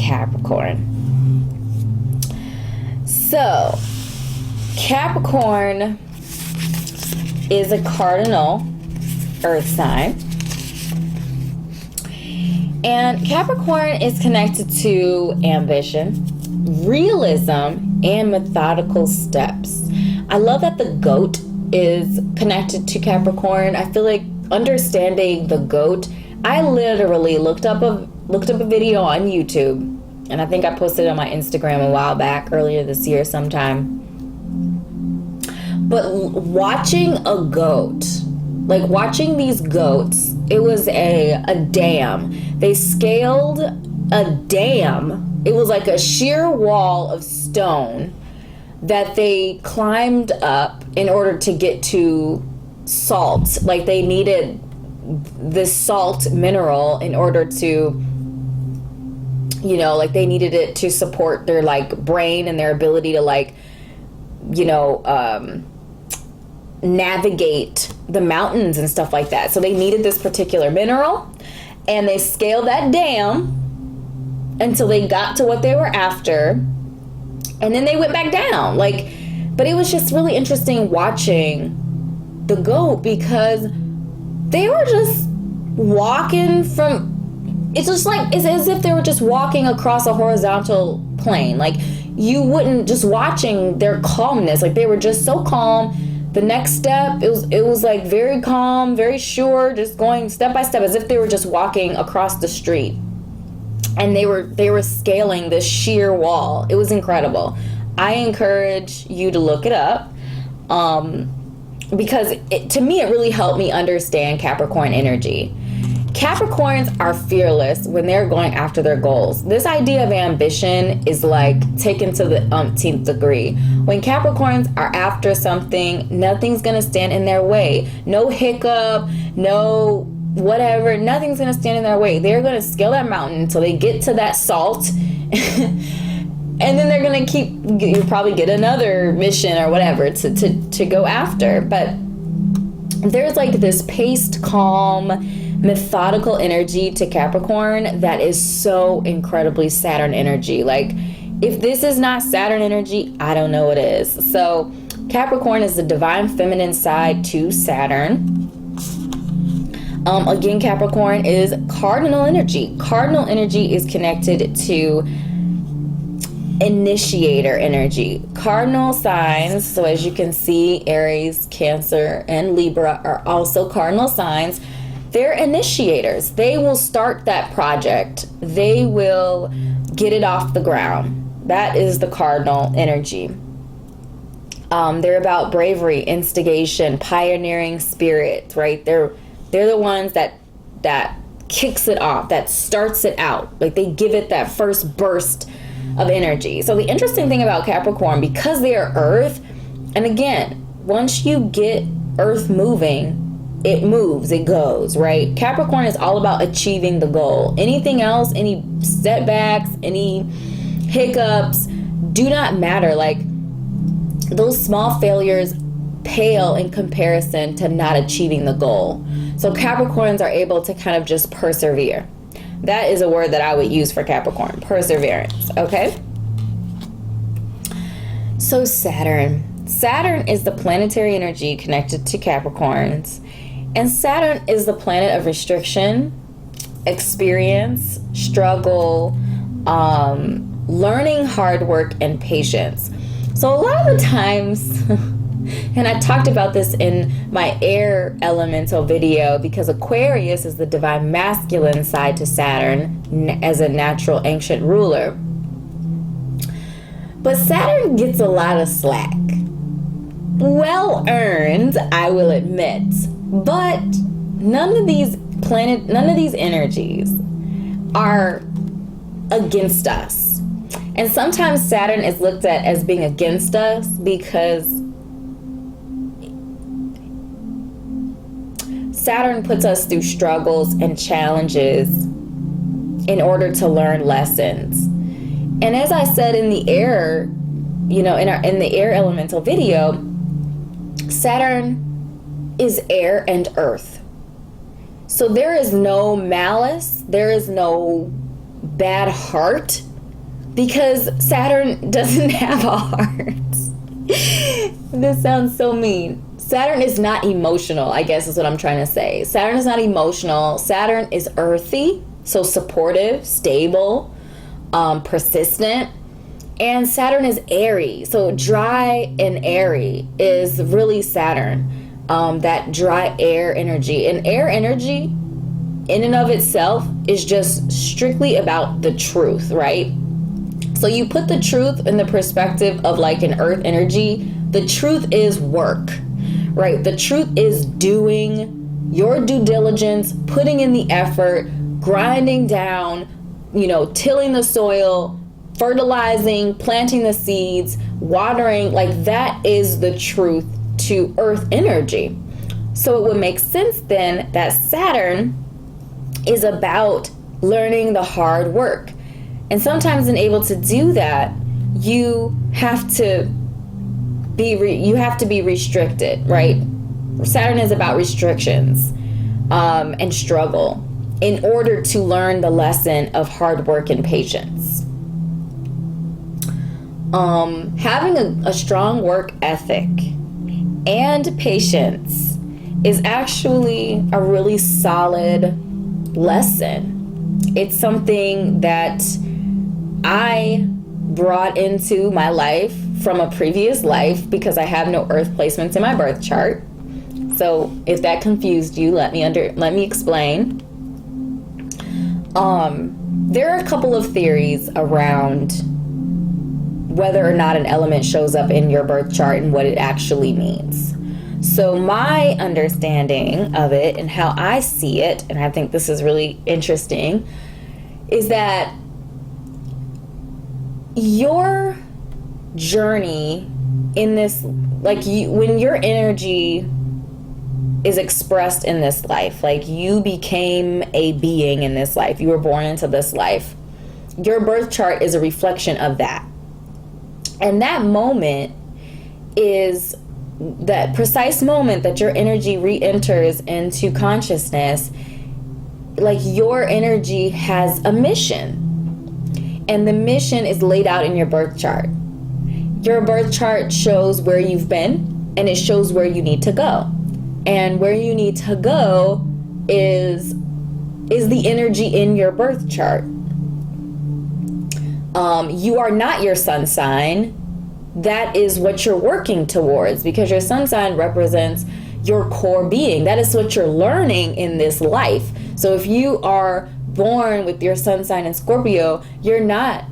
Capricorn. So, Capricorn is a cardinal earth sign. And Capricorn is connected to ambition, realism, and methodical steps. I love that the goat is connected to Capricorn. I feel like understanding the goat, I literally looked up a video on YouTube, and I think I posted it on my Instagram a while back, earlier this year sometime. But watching a goat, like watching these goats, it was a dam. They scaled a dam. It was like a sheer wall of stone that they climbed up in order to get to salt. Like they needed this salt mineral in order to, you know, like they needed it to support their like brain and their ability to like, you know, navigate the mountains and stuff like that. So they needed this particular mineral, and they scaled that dam until they got to what they were after, and then they went back down. Like, but it was just really interesting watching the goat, because they were just walking from, it's just like, it's as if they were just walking across a horizontal plane. Like, you wouldn't, just watching their calmness, like they were just so calm. The next step, it was like very calm, very sure, just going step by step, as if they were just walking across the street. And they were scaling this sheer wall. It was incredible. I encourage you to look it up, because to me, it really helped me understand Capricorn energy. Capricorns are fearless when they're going after their goals. This idea of ambition is like taken to the umpteenth degree. When Capricorns are after something, nothing's gonna stand in their way. No hiccup, no whatever, nothing's gonna stand in their way. They're gonna scale that mountain until they get to that salt. And then they're gonna you probably get another mission or whatever to go after. But there's like this paced, calm, methodical energy to Capricorn that is so incredibly Saturn energy. Like, if this is not Saturn energy, I don't know what is. So Capricorn is the divine feminine side to Saturn. Again, Capricorn is cardinal energy. Cardinal energy is connected to initiator energy. Cardinal signs, so as you can see, Aries, Cancer, and Libra are also cardinal signs. They're initiators. They will start that project. They will get it off the ground. That is the cardinal energy. They're about bravery, instigation, pioneering spirit, right? They're the ones that kicks it off, that starts it out. Like, they give it that first burst of energy. So the interesting thing about Capricorn, because they are Earth, and again, once you get Earth moving, it moves, it goes, right? Capricorn is all about achieving the goal. Anything else, any setbacks, any hiccups, do not matter. Like, those small failures pale in comparison to not achieving the goal. So Capricorns are able to kind of just persevere. That is a word that I would use for Capricorn, perseverance, okay? So Saturn is the planetary energy connected to Capricorns. And Saturn is the planet of restriction, experience, struggle, learning, hard work, and patience. So a lot of the times, and I talked about this in my air elemental video, because Aquarius is the divine masculine side to Saturn as a natural ancient ruler. But Saturn gets a lot of slack. Well earned, I will admit. But none of these energies are against us. And sometimes Saturn is looked at as being against us because Saturn puts us through struggles and challenges in order to learn lessons. And as I said in the air, in the air elemental video, Saturn is air and earth. So there is no malice, there is no bad heart Because Saturn doesn't have a heart. This sounds so mean. Saturn is not emotional, I guess is what I'm trying to say. Saturn is not emotional. Saturn is earthy, so supportive, stable, persistent. And Saturn is airy, so dry and airy is really Saturn. That dry air energy. And air energy, in and of itself, is just strictly about the truth, right? So you put the truth in the perspective of like an earth energy. The truth is work, right? The truth is doing your due diligence, putting in the effort, grinding down, tilling the soil, fertilizing, planting the seeds, watering. Like that is the truth to earth energy. So it would make sense then that Saturn is about learning the hard work. And sometimes in able to do that, you have to be restricted, right? Saturn is about restrictions and struggle in order to learn the lesson of hard work and patience. Having a strong work ethic and patience is actually a really solid lesson. It's something that I brought into my life from a previous life because I have no earth placements in my birth chart. So if that confused you, let me explain. There are a couple of theories around whether or not an element shows up in your birth chart and what it actually means. So my understanding of it and how I see it, and I think this is really interesting, is that your journey in this, when your energy is expressed in this life, like you became a being in this life, you were born into this life, your birth chart is a reflection of that. And that moment is that precise moment that your energy re-enters into consciousness. Like your energy has a mission. And the mission is laid out in your birth chart. Your birth chart shows where you've been and it shows where you need to go. And where you need to go is the energy in your birth chart. You are not your sun sign. That is what you're working towards, because your sun sign represents your core being. That is what you're learning in this life. So if you are born with your sun sign in Scorpio, you're not,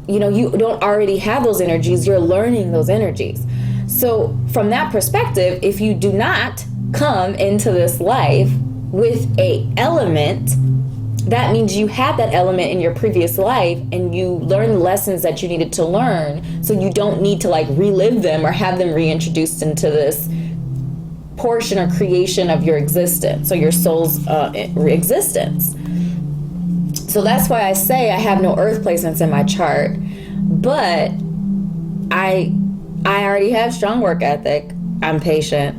you don't already have those energies. You're learning those energies. So from that perspective, if you do not come into this life with a element, that means you had that element in your previous life and you learned lessons that you needed to learn, so you don't need to relive them or have them reintroduced into this portion or creation of your existence or your soul's existence. So that's why I say I have no earth placements in my chart, but I already have strong work ethic. I'm patient.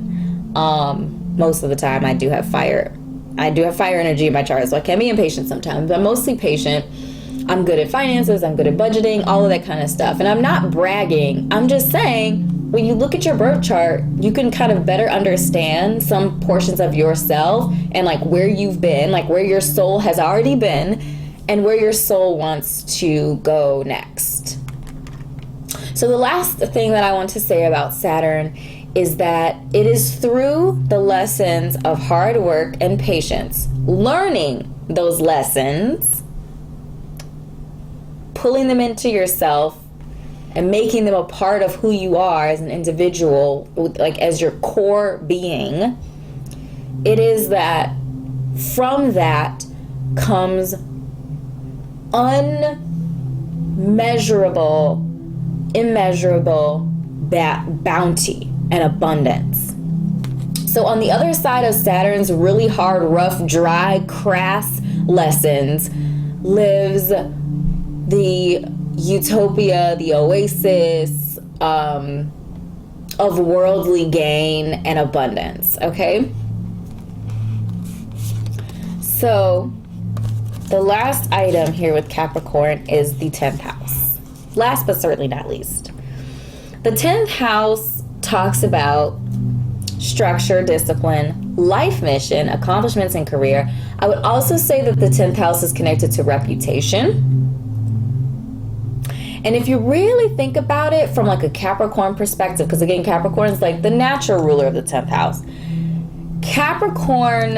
Most of the time I do have fire. I do have fire energy in my chart, so I can be impatient sometimes, but I'm mostly patient. I'm good at finances, I'm good at budgeting, all of that kind of stuff. And I'm not bragging. I'm just saying, when you look at your birth chart, you can kind of better understand some portions of yourself and where you've been, where your soul has already been and where your soul wants to go next. So the last thing that I want to say about Saturn is that it is through the lessons of hard work and patience, learning those lessons, pulling them into yourself, and making them a part of who you are as an individual, as your core being. It is that from that comes immeasurable bounty and abundance. So on the other side of Saturn's really hard, rough, dry, crass lessons lives the utopia, the oasis of worldly gain and abundance, okay? So the last item here with Capricorn is the 10th house. last but certainly not least, the 10th house talks about structure, discipline, life mission, accomplishments, and career. I would also say that the 10th house is connected to reputation. And if you really think about it from like a Capricorn perspective, because again, Capricorn is like the natural ruler of the 10th house. Capricorn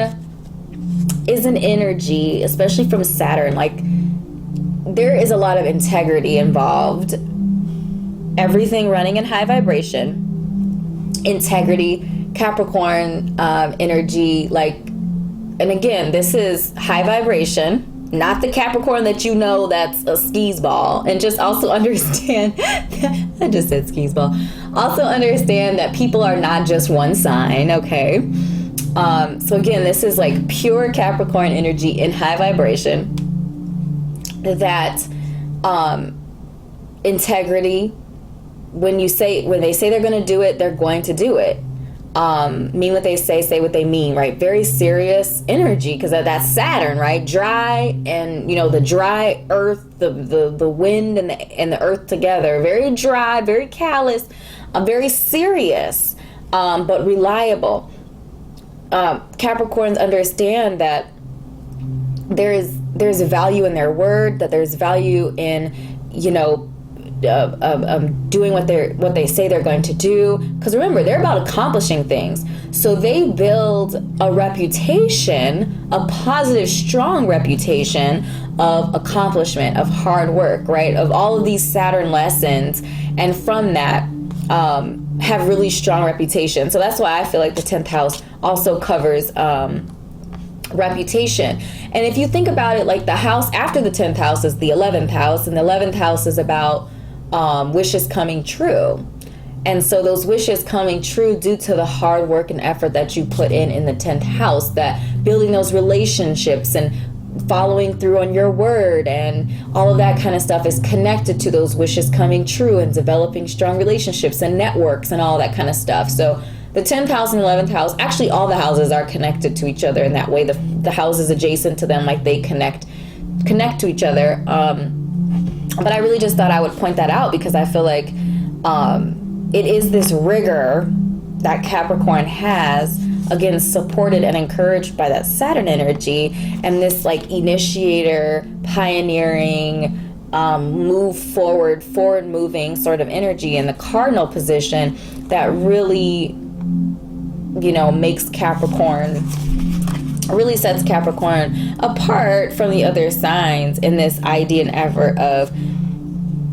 is an energy, especially from Saturn, like there is a lot of integrity involved. Everything running in high vibration, integrity, Capricorn energy, like, and again, this is high vibration, not the Capricorn that you know that's a skis ball. And just also understand, I just said skis ball. Also understand that people are not just one sign, okay? So again, this is like pure Capricorn energy in high vibration. That integrity, when they say they're going to do it, they're going to do it. Mean what they say what they mean, right? Very serious energy, because that's Saturn, right? Dry, and the dry earth, the wind and the earth together. Very dry, very callous, very serious, but reliable. Capricorns understand that there's a value in their word, that there's value in doing what they say they're going to do, because remember, they're about accomplishing things. So they build a reputation, a positive, strong reputation of accomplishment, of hard work, right? Of all of these Saturn lessons, and from that have really strong reputation. So that's why I feel like the 10th house also covers reputation. And if you think about it, like the house after the 10th house is the 11th house, and the 11th house is about wishes coming true. And so those wishes coming true due to the hard work and effort that you put in the 10th house, that building those relationships and following through on your word and all of that kind of stuff is connected to those wishes coming true and developing strong relationships and networks and all that kind of stuff. So the 10th house and 11th house, actually all the houses are connected to each other in that way. The houses adjacent to them, like they connect to each other. But I really just thought I would point that out, because I feel like it is this rigor that Capricorn has, again, supported and encouraged by that Saturn energy, and this like initiator, pioneering, forward moving sort of energy in the cardinal position that really, makes Capricorn, really sets Capricorn apart from the other signs in this idea and effort of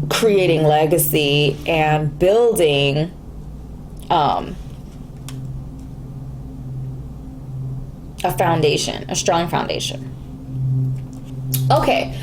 creating legacy and building a foundation, a strong foundation. Okay,